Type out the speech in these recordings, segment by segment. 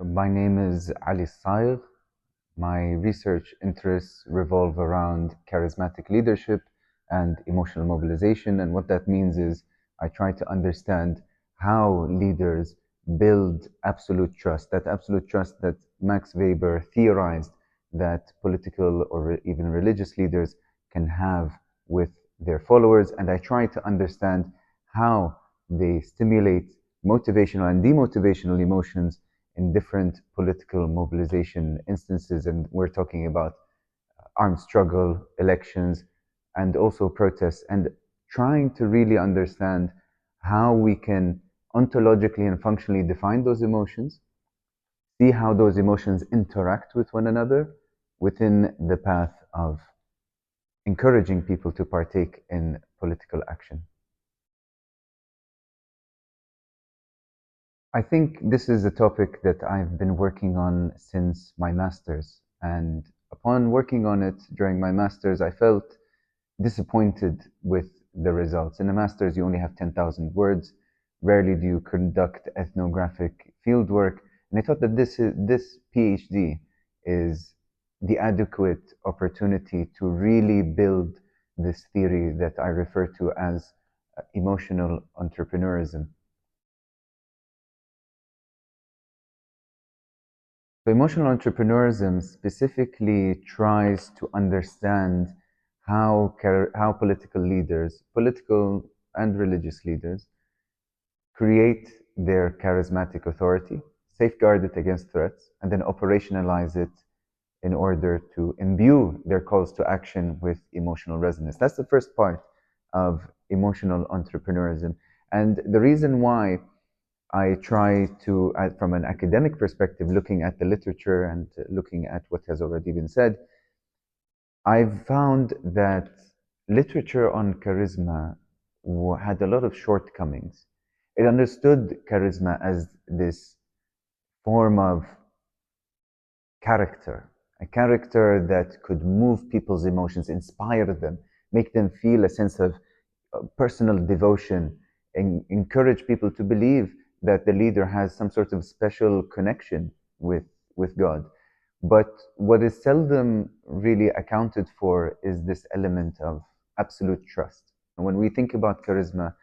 My name is Alsayegh. My research interests revolve around charismatic leadership and emotional mobilization. And what that means is I try to understand how leaders build absolute trust, that absolute trust that Max Weber theorized that political or even religious leaders can have with their followers. And I try to understand how they stimulate motivational and demotivational emotions in different political mobilization instances. And we're talking about armed struggle, elections, and also protests, and trying to really understand how we can ontologically and functionally define those emotions, see how those emotions interact with one another within the path of encouraging people to partake in political action. I think this is a topic that I've been working on since my master's. And upon working on it during my master's, I felt disappointed with the results. In a master's, you only have 10,000 words. Rarely do you conduct ethnographic fieldwork. And I thought that this PhD is the adequate opportunity to really build this theory that I refer to as emotional entrepreneurism. So emotional entrepreneurism specifically tries to understand how political leaders, political and religious leaders, create their charismatic authority, safeguard it against threats, and then operationalize it in order to imbue their calls to action with emotional resonance. That's the first part of emotional entrepreneurism. And the reason why I try to, from an academic perspective, looking at the literature and looking at what has already been said, I've found that literature on charisma had a lot of shortcomings. It understood charisma as this form of character, a character that could move people's emotions, inspire them, make them feel a sense of personal devotion, and encourage people to believe that the leader has some sort of special connection with God. But what is seldom really accounted for is this element of absolute trust. And when we think about charisma,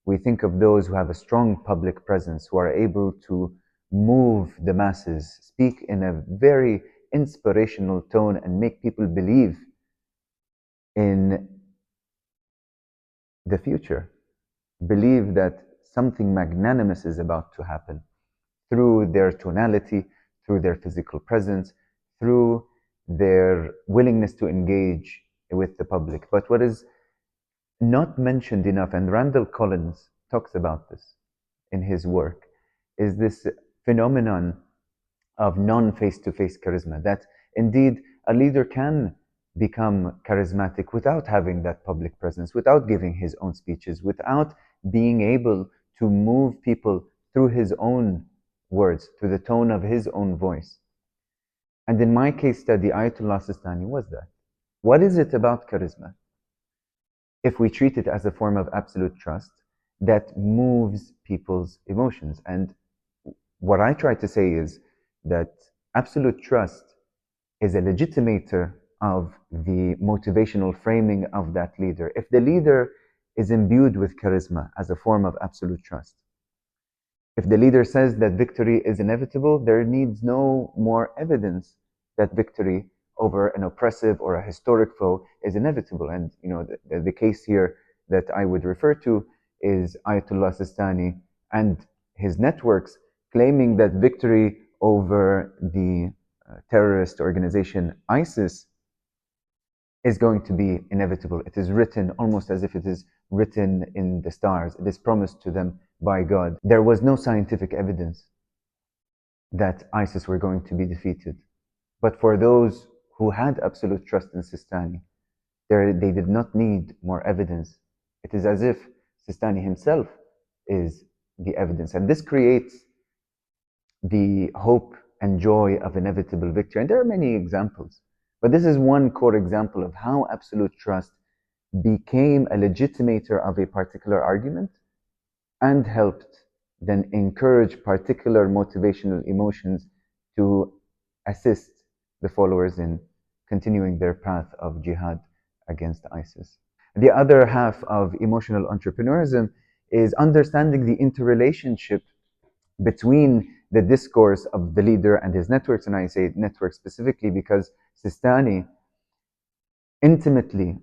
we think of those who have a strong public presence, who are able to move the masses, speak in a very inspirational tone, and make people believe in the future, believe that something magnanimous is about to happen through their tonality, through their physical presence, through their willingness to engage with the public. But what is not mentioned enough, and Randall Collins talks about this in his work, is this phenomenon of non-face-to-face charisma, that indeed a leader can become charismatic without having that public presence, without giving his own speeches, without being able to move people through his own words, through the tone of his own voice. And in my case study, Ayatollah Sistani was that. What is it about charisma, if we treat it as a form of absolute trust, that moves people's emotions? And what I try to say is that absolute trust is a legitimator of the motivational framing of that leader. If the leader is imbued with charisma as a form of absolute trust, if the leader says that victory is inevitable, there needs no more evidence that victory over an oppressive or a historic foe is inevitable. And the case here that I would refer to is Ayatollah Sistani and his networks claiming that victory over the terrorist organization ISIS is going to be inevitable. It is written almost as if it is written in the stars. It is promised to them by God. There was no scientific evidence that ISIS were going to be defeated. But for those who had absolute trust in Sistani, they did not need more evidence. It is as if Sistani himself is the evidence. And this creates the hope and joy of inevitable victory. And there are many examples. But this is one core example of how absolute trust became a legitimator of a particular argument and helped then encourage particular motivational emotions to assist the followers in continuing their path of jihad against ISIS. The other half of emotional entrepreneurism is understanding the interrelationship between the discourse of the leader and his networks, and I say network specifically because Sistani intimately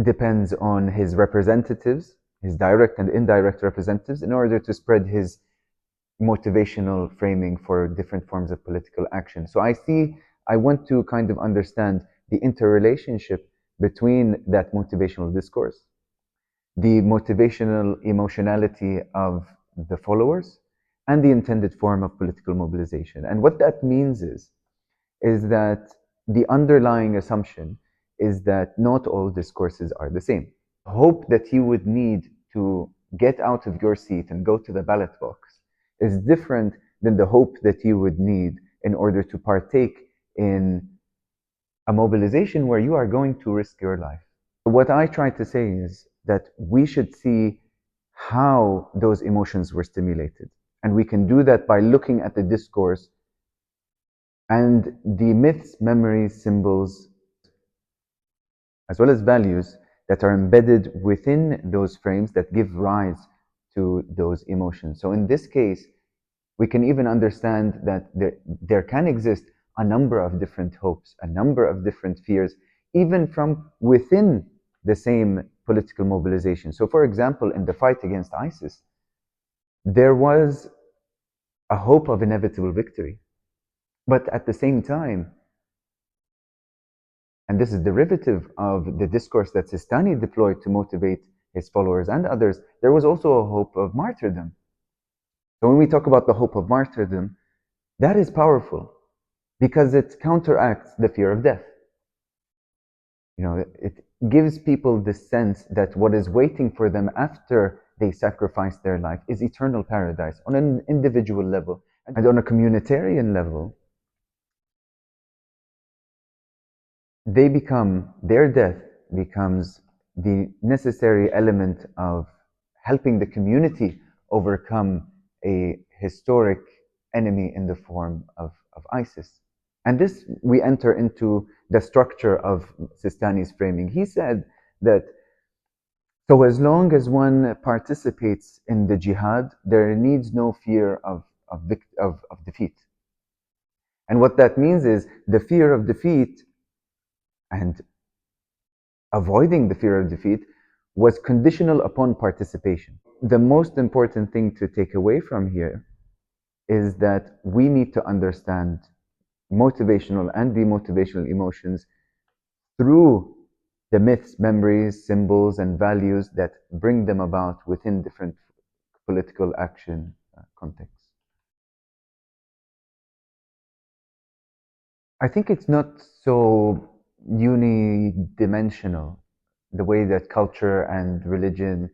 depends on his representatives, his direct and indirect representatives, in order to spread his motivational framing for different forms of political action. So I want to kind of understand the interrelationship between that motivational discourse, the motivational emotionality of the followers, and the intended form of political mobilization. And what that means is that the underlying assumption is that not all discourses are the same. Hope that you would need to get out of your seat and go to the ballot box is different than the hope that you would need in order to partake in a mobilization where you are going to risk your life. What I try to say is that we should see how those emotions were stimulated. And we can do that by looking at the discourse and the myths, memories, symbols, as well as values that are embedded within those frames that give rise to those emotions. So in this case, we can even understand that there can exist a number of different hopes, a number of different fears, even from within the same political mobilization. So for example, in the fight against ISIS, there was a hope of inevitable victory. But at the same time, and this is derivative of the discourse that Sistani deployed to motivate his followers and others, there was also a hope of martyrdom. So when we talk about the hope of martyrdom, that is powerful because it counteracts the fear of death. You know, it gives people the sense that what is waiting for them after they sacrifice their life is eternal paradise on an individual level. And on a communitarian level, their death becomes the necessary element of helping the community overcome a historic enemy in the form of ISIS. And this, we enter into the structure of Sistani's framing. He said that so as long as one participates in the jihad, there needs no fear of defeat. And what that means is the fear of defeat and avoiding the fear of defeat was conditional upon participation. The most important thing to take away from here is that we need to understand motivational and demotivational emotions through the myths, memories, symbols, and values that bring them about within different political action contexts. I think it's not so unidimensional, the way that culture and religion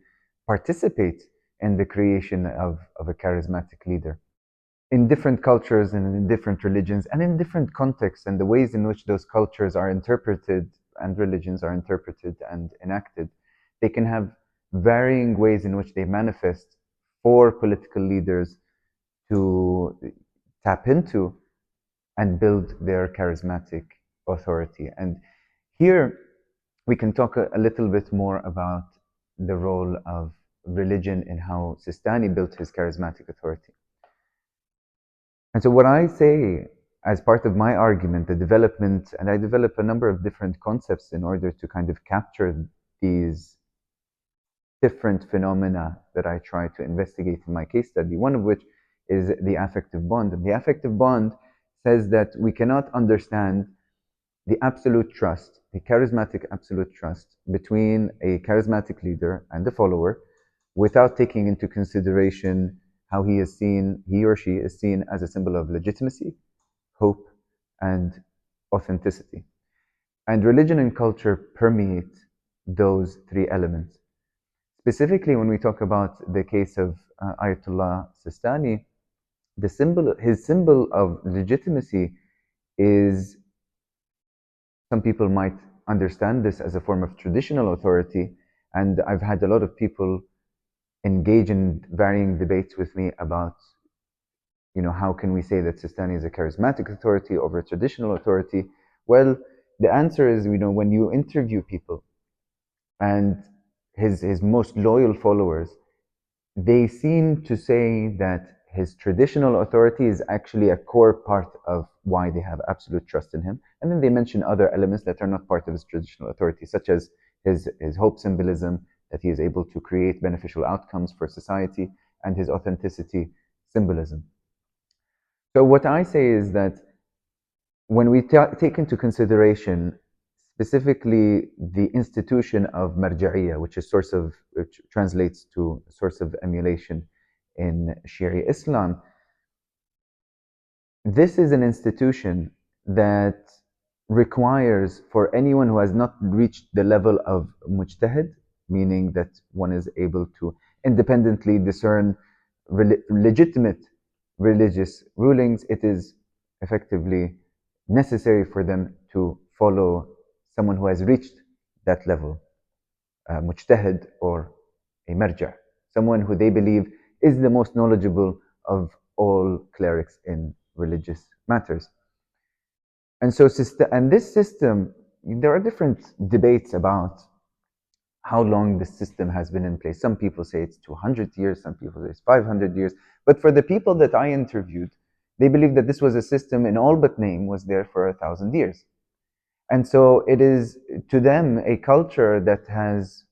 participate in the creation of a charismatic leader. In different cultures and in different religions and in different contexts, and the ways in which those cultures are interpreted and religions are interpreted and enacted, they can have varying ways in which they manifest for political leaders to tap into and build their charismatic authority. And here we can talk a little bit more about the role of religion in how Sistani built his charismatic authority. And so what I say as part of my argument, the development, and I develop a number of different concepts in order to kind of capture these different phenomena that I try to investigate in my case study, one of which is the affective bond. And the affective bond says that we cannot understand the absolute trust, the charismatic absolute trust between a charismatic leader and a follower without taking into consideration how he or she is seen as a symbol of legitimacy, hope, and authenticity. And religion and culture permeate those three elements. Specifically, when we talk about the case of Ayatollah Sistani, his symbol of legitimacy is, some people might understand this as a form of traditional authority, and I've had a lot of people engage in varying debates with me about how can we say that Sistani is a charismatic authority over a traditional authority? Well, the answer is, when you interview people and his most loyal followers, they seem to say that his traditional authority is actually a core part of why they have absolute trust in him. And then they mention other elements that are not part of his traditional authority, such as his hope symbolism, that he is able to create beneficial outcomes for society, and his authenticity symbolism. So what I say is that when we take into consideration specifically the institution of marja'iyya, which translates to source of emulation in Shia Islam, this is an institution that requires for anyone who has not reached the level of mujtahid, meaning that one is able to independently discern legitimate religious rulings, it is effectively necessary for them to follow someone who has reached that level, mujtahid or a marja', someone who they believe is the most knowledgeable of all clerics in religious matters. And so, this system, there are different debates about how long this system has been in place. Some people say it's 200 years, some people say it's 500 years. But for the people that I interviewed, they believe that this was a system in all but name was there for 1,000 years. And so it is to them a culture that has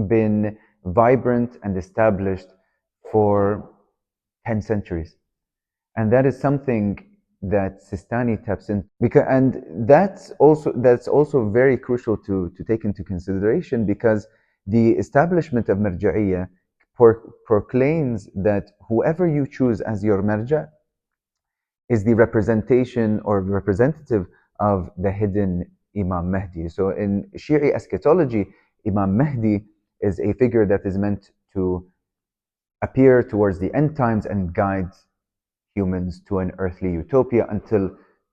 been vibrant and established for 10 centuries. And that is something that Sistani taps into. And that's also very crucial to take into consideration, because the establishment of marja'iyya proclaims that whoever you choose as your marja' is the representation or representative of the hidden Imam Mahdi. So in Shi'i eschatology, Imam Mahdi is a figure that is meant to appear towards the end times and guide humans to an earthly utopia until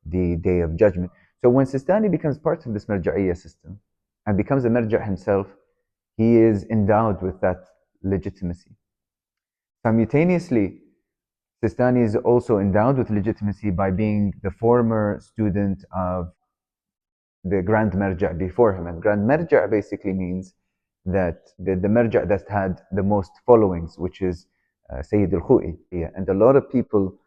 the day of judgment. So when Sistani becomes part of this marja'iyya system and becomes a marja' himself, he is endowed with that legitimacy. Simultaneously, Sistani is also endowed with legitimacy by being the former student of the Grand Marja' before him. And Grand Marja' basically means that the Marja' that had the most followings, which is Sayyid al-Khu'i. And a lot of people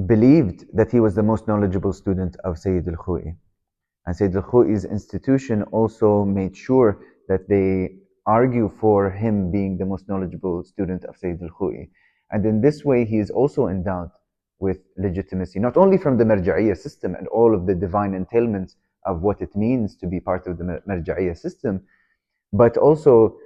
believed that he was the most knowledgeable student of Sayyid al-Khu'i. And Sayyid al-Khu'i's institution also made sure that they argue for him being the most knowledgeable student of Sayyid al-Khu'i. And in this way, he is also endowed with legitimacy, not only from the marja'iyya system and all of the divine entailments of what it means to be part of the marja'iyya system, but also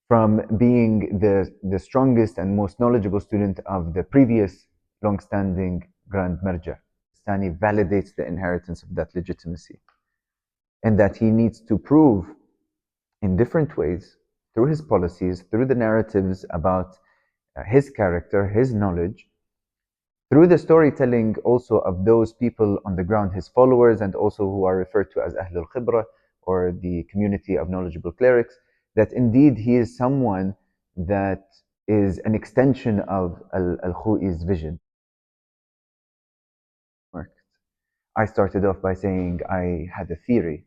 from being the strongest and most knowledgeable student of the previous long-standing Grand Marja'. Sistani validates the inheritance of that legitimacy, and that he needs to prove in different ways, through his policies, through the narratives about his character, his knowledge, through the storytelling also of those people on the ground, his followers, and also who are referred to as Ahlul Khibra, or the community of knowledgeable clerics, that indeed he is someone that is an extension of al-Khu'i's vision. I started off by saying I had a theory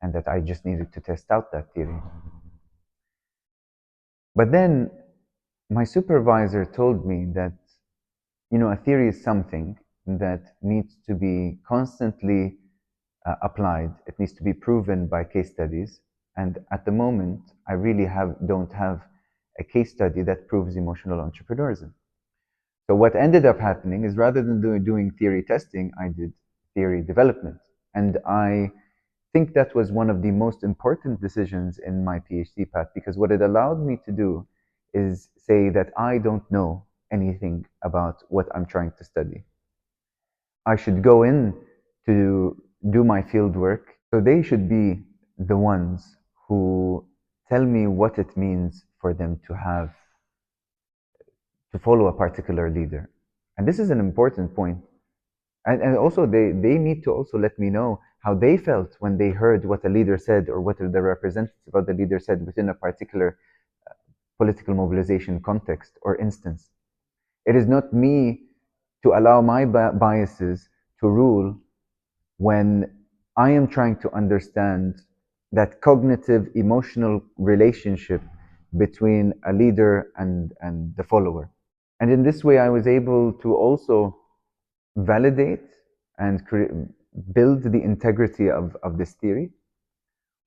and that I just needed to test out that theory. But then my supervisor told me that, a theory is something that needs to be constantly applied. It needs to be proven by case studies. And at the moment, I really don't have a case study that proves emotional entrepreneurism. So what ended up happening is, rather than doing theory testing, I did theory development. And I think that was one of the most important decisions in my PhD path, because what it allowed me to do is say that I don't know anything about what I'm trying to study. I should go in to do my field work, so they should be the ones who tell me what it means for them to follow a particular leader. And this is an important point. And also they need to also let me know how they felt when they heard what a leader said, or what the representative of the leader said within a particular political mobilization context or instance. It is not me to allow my biases to rule when I am trying to understand that cognitive emotional relationship between a leader and the follower. And in this way, I was able to also validate and build the integrity of this theory,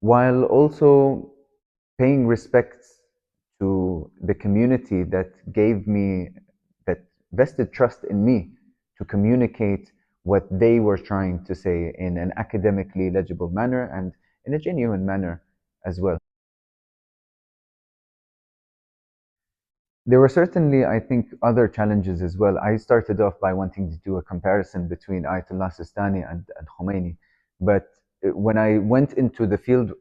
while also paying respects to the community that gave me, that vested trust in me to communicate what they were trying to say in an academically legible manner and in a genuine manner as well. There were certainly, I think, other challenges as well. I started off by wanting to do a comparison between Ayatollah Sistani and Khomeini. But when I went into the field,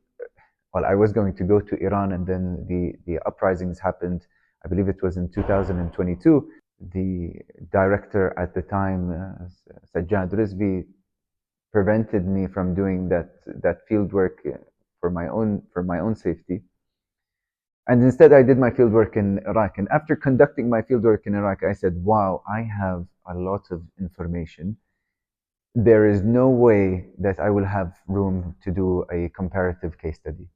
well, I was going to go to Iran, and then the uprisings happened. I believe it was in 2022. The director at the time, Sajjad Rizvi, prevented me from doing that field work for my own safety. And instead, I did my fieldwork in Iraq. And after conducting my fieldwork in Iraq, I said, wow, I have a lot of information. There is no way that I will have room to do a comparative case study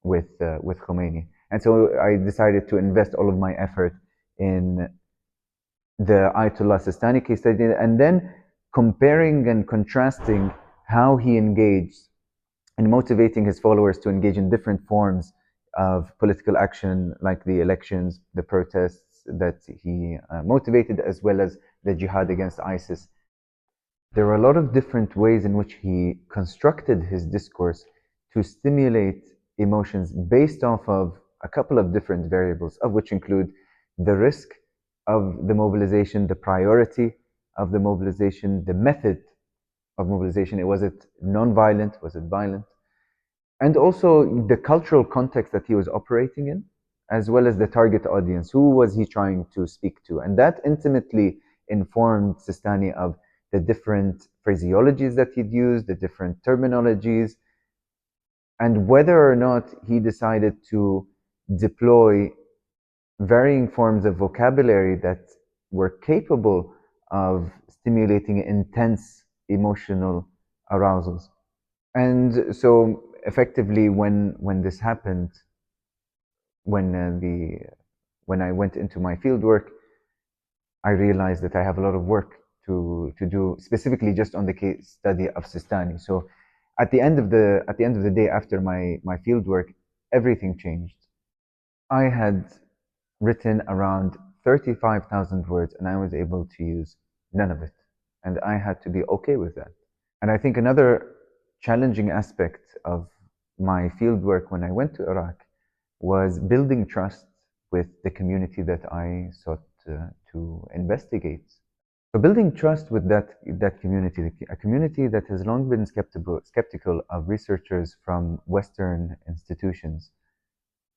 with Khomeini. And so I decided to invest all of my effort in the Ayatollah Sistani case study, and then comparing and contrasting how he engaged and motivating his followers to engage in different forms of political action, like the elections, the protests that he motivated, as well as the jihad against ISIS. There are a lot of different ways in which he constructed his discourse to stimulate emotions based off of a couple of different variables, of which include the risk of the mobilization, the priority of the mobilization, the method of mobilization. Was it non-violent? Was it violent? And also the cultural context that he was operating in, as well as the target audience. Who was he trying to speak to? And that intimately informed Sistani of the different phraseologies that he'd used, the different terminologies, and whether or not he decided to deploy varying forms of vocabulary that were capable of stimulating intense emotional arousals. And so effectively, when this happened, when when I went into my field work, I realized that I have a lot of work to do, specifically just on the case study of Sistani. So at the end of the day, after my field work, everything changed. I had written around 35,000 words, and I was able to use none of it, and I had to be okay with that. And I think another challenging aspect of my field work when I went to Iraq was building trust with the community that I sought to investigate. So building trust with that community, a community that has long been skeptical of researchers from Western institutions,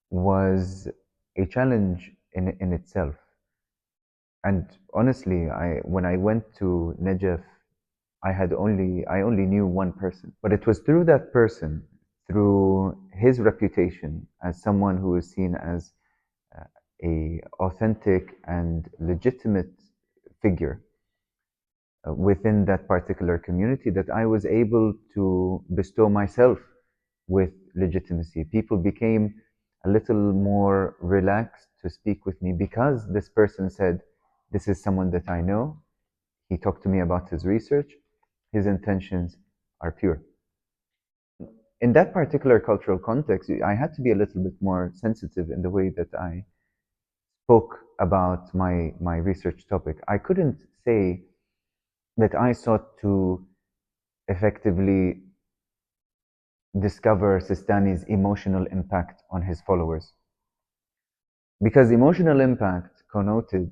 was a challenge in itself. And honestly, when I went to Najaf, I only knew one person, but it was through that person, through his reputation as someone who is seen as a authentic and legitimate figure within that particular community, that I was able to bestow myself with legitimacy. People became a little more relaxed to speak with me because this person said, this is someone that I know. He talked to me about his research. His intentions are pure. In that particular cultural context, I had to be a little bit more sensitive in the way that I spoke about my research topic. I couldn't say that I sought to effectively discover Sistani's emotional impact on his followers, because emotional impact connoted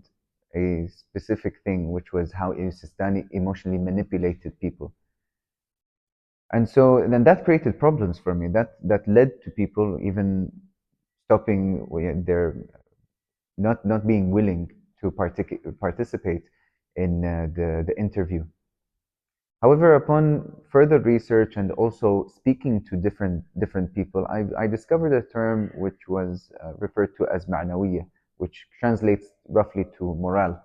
a specific thing, which was how Sistani emotionally manipulated people. And so then that created problems for me. That led to people even stopping their not being willing to participate in the interview. However, upon further research and also speaking to different people, I discovered a term which was referred to as ma'nawiyya, which translates roughly to morale.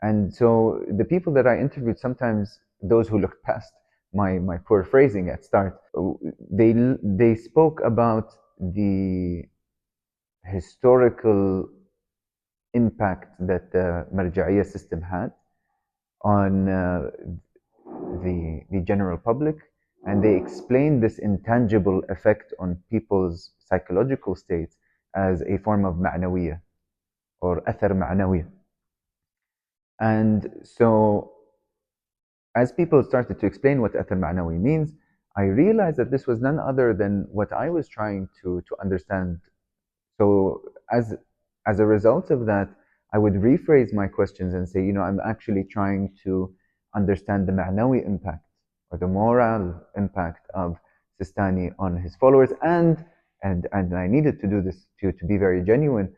And so the people that I interviewed, sometimes those who looked past my poor phrasing at start, they spoke about the historical impact that the Marja'iyya system had on the general public, and they explained this intangible effect on people's psychological states as a form of ma'nawiyya or athar ma'nawi. And so as people started to explain what athar ma'nawi means, I realized that this was none other than what I was trying to understand. So as a result of that, I would rephrase my questions and say, I'm actually trying to understand the ma'nawi impact or the moral impact of Sistani on his followers, and I needed to do this to be very genuine.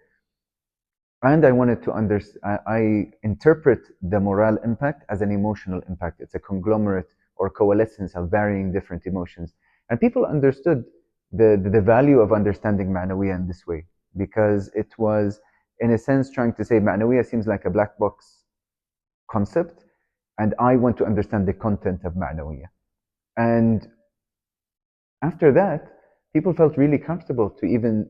And I wanted to understand. I interpret the moral impact as an emotional impact. It's a conglomerate or coalescence of varying different emotions, and people understood the value of understanding ma'nawiya in this way, because it was, in a sense, trying to say ma'nawiya seems like a black box concept, and I want to understand the content of ma'nawiya. And after that, people felt really comfortable to even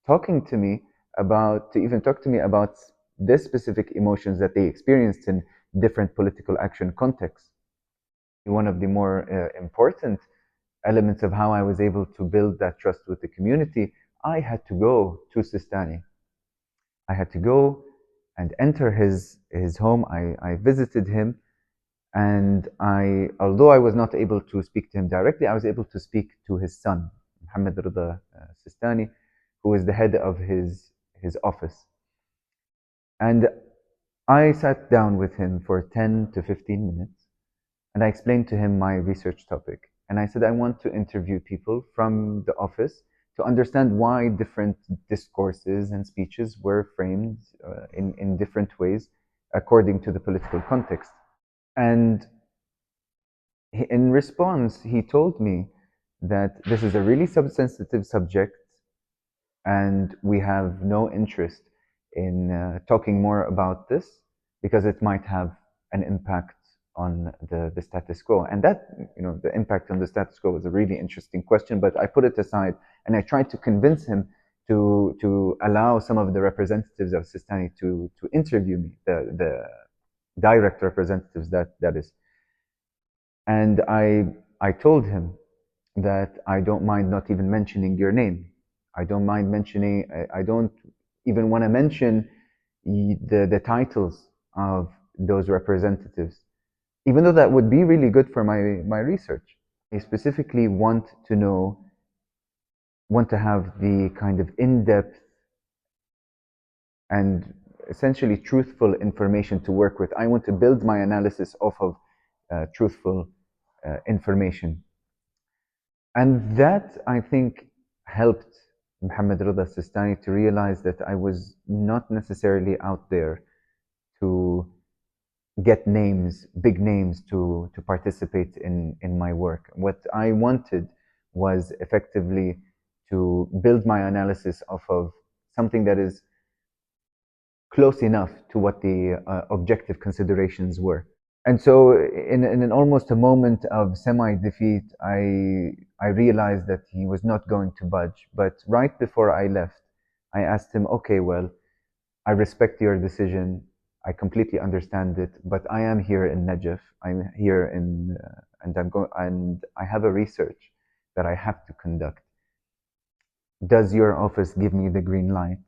talking to me to even talk to me about the specific emotions that they experienced in different political action contexts. One of the more important elements of how I was able to build that trust with the community, I had to go to Sistani. I had to go and enter his home. I visited him, and although I was not able to speak to him directly, I was able to speak to his son, Muhammad Rida Sistani, who is the head of his office. And I sat down with him for 10 to 15 minutes, and I explained to him my research topic. And I said, I want to interview people from the office to understand why different discourses and speeches were framed in different ways according to the political context. And in response, he told me that this is a really sensitive subject, and we have no interest in talking more about this because it might have an impact on the status quo. And that, the impact on the status quo was a really interesting question, but I put it aside and I tried to convince him to allow some of the representatives of Sistani to interview me, the direct representatives that is. And I told him that I don't mind not even mentioning your name. I don't mind mentioning, I don't even want to mention the titles of those representatives, even though that would be really good for my research. I specifically want to have the kind of in-depth and essentially truthful information to work with. I want to build my analysis off of truthful information. And that, I think, helped Muhammad Rida Sistani to realize that I was not necessarily out there to get names, big names, to participate in my work. What I wanted was effectively to build my analysis off of something that is close enough to what the objective considerations were. And so, in an almost a moment of semi-defeat, I realized that he was not going to budge. But right before I left, I asked him, "Okay, well, I respect your decision. I completely understand it. But I am here in Najaf. I'm here and I have a research that I have to conduct. Does your office give me the green light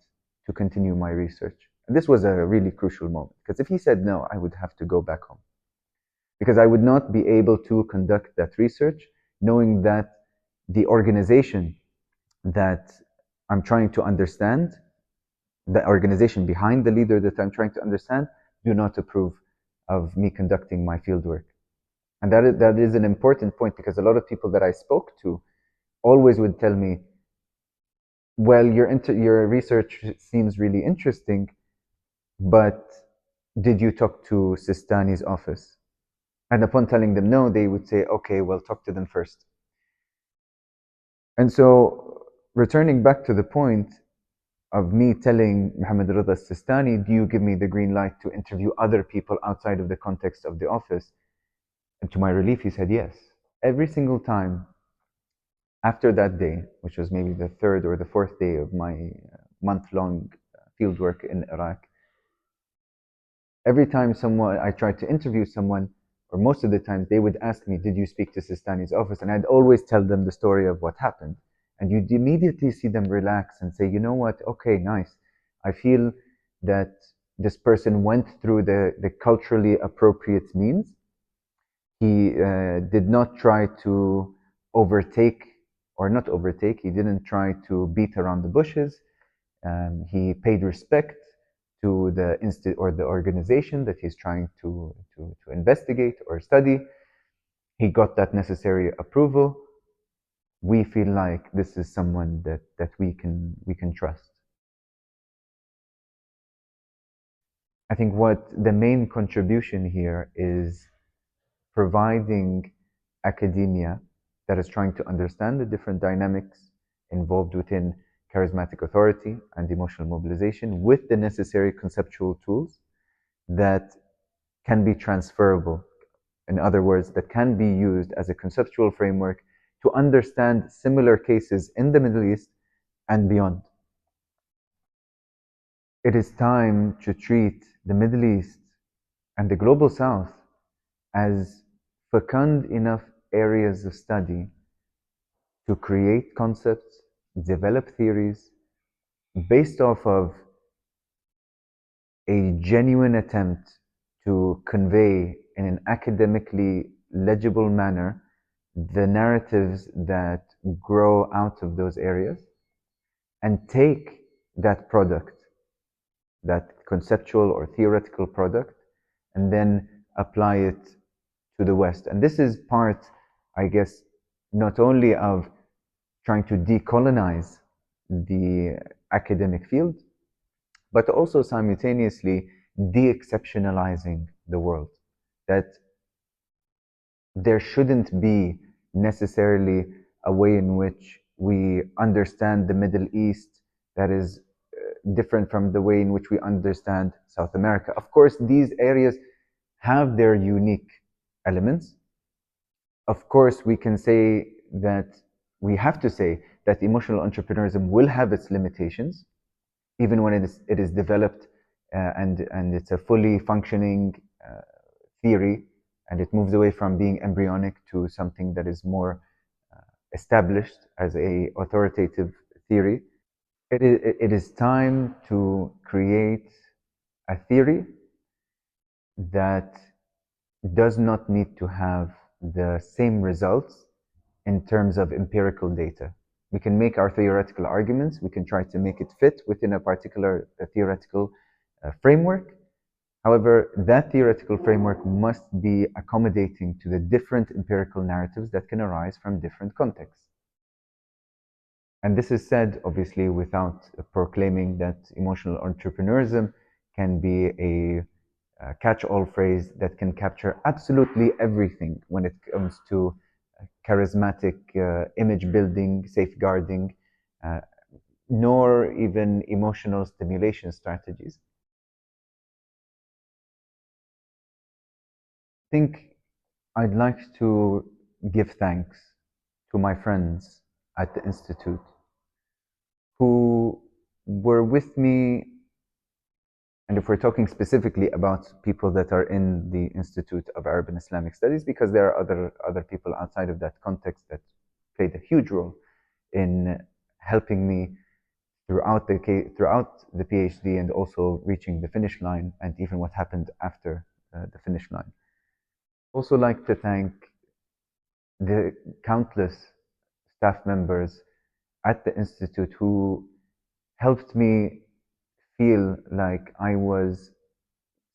to continue my research?" And this was a really crucial moment, because if he said no, I would have to go back home, because I would not be able to conduct that research knowing that the organization that I'm trying to understand, the organization behind the leader that I'm trying to understand, do not approve of me conducting my fieldwork. And that is an important point, because a lot of people that I spoke to always would tell me, well, your research seems really interesting, but did you talk to Sistani's office? And upon telling them no, they would say, okay, well, talk to them first. And so, returning back to the point, of me telling Muhammad Rida Sistani, do you give me the green light to interview other people outside of the context of the office? And to my relief, he said yes. Every single time after that day, which was maybe the third or the fourth day of my month-long fieldwork in Iraq, every time I tried to interview someone, or most of the times, they would ask me, did you speak to Sistani's office? And I'd always tell them the story of what happened. And you'd immediately see them relax and say, you know what? Okay, nice. I feel that this person went through the culturally appropriate means. He did not try to overtake, or not overtake, he didn't try to beat around the bushes. He paid respect to the institute or the organization that he's trying to investigate or study. He got that necessary approval. We feel like this is someone that we can trust. I think what the main contribution here is providing academia that is trying to understand the different dynamics involved within charismatic authority and emotional mobilization with the necessary conceptual tools that can be transferable. In other words, that can be used as a conceptual framework to understand similar cases in the Middle East and beyond. It is time to treat the Middle East and the Global South as fecund enough areas of study to create concepts, develop theories based off of a genuine attempt to convey in an academically legible manner the narratives that grow out of those areas, and take that product, that conceptual or theoretical product, and then apply it to the West. And this is part, I guess, not only of trying to decolonize the academic field, but also simultaneously de-exceptionalizing the world. That there shouldn't be necessarily a way in which we understand the Middle East that is different from the way in which we understand South America. Of course, these areas have their unique elements. Of course, we can say that we have to say that emotional entrepreneurism will have its limitations, even when it is developed and it's a fully functioning theory, and it moves away from being embryonic to something that is more established as a authoritative theory. It is time to create a theory that does not need to have the same results in terms of empirical data. We can make our theoretical arguments, we can try to make it fit within a particular theoretical framework. However, that theoretical framework must be accommodating to the different empirical narratives that can arise from different contexts. And this is said, obviously, without proclaiming that emotional entrepreneurism can be a catch-all phrase that can capture absolutely everything when it comes to charismatic image building, safeguarding, nor even emotional stimulation strategies. I think I'd like to give thanks to my friends at the Institute who were with me. And if we're talking specifically about people that are in the Institute of Arab and Islamic Studies, because there are other people outside of that context that played a huge role in helping me throughout the PhD and also reaching the finish line, and even what happened after the finish line. Also like to thank the countless staff members at the Institute who helped me feel like I was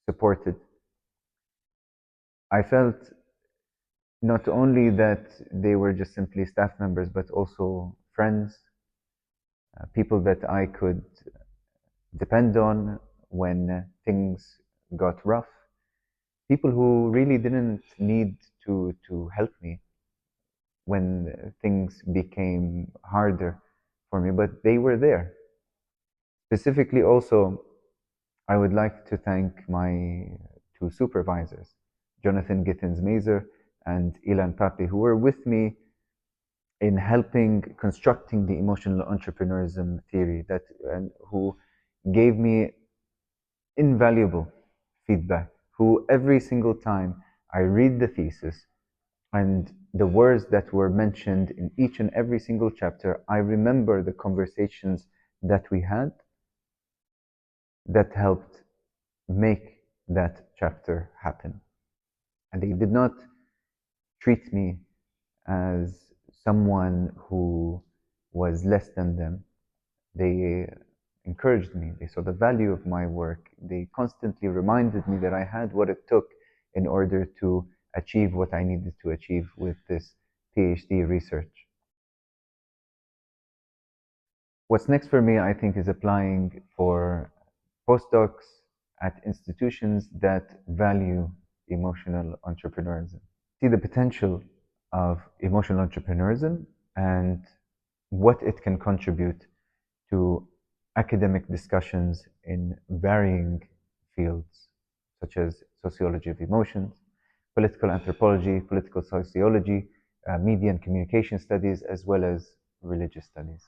supported. I felt not only that they were just simply staff members, but also friends, people that I could depend on when things got rough, people who really didn't need to help me when things became harder for me, but they were there. Specifically, also, I would like to thank my two supervisors, Jonathan Gittins-Mazer and Ilan Papi, who were with me in helping constructing the emotional entrepreneurism theory, and who gave me invaluable feedback, who every single time I read the thesis and the words that were mentioned in each and every single chapter, I remember the conversations that we had that helped make that chapter happen. And they did not treat me as someone who was less than them. They encouraged me. They saw the value of my work. They constantly reminded me that I had what it took in order to achieve what I needed to achieve with this PhD research. What's next for me, I think, is applying for postdocs at institutions that value emotional entrepreneurism. See the potential of emotional entrepreneurism and what it can contribute to academic discussions in varying fields, such as sociology of emotions, political anthropology, political sociology, media and communication studies, as well as religious studies.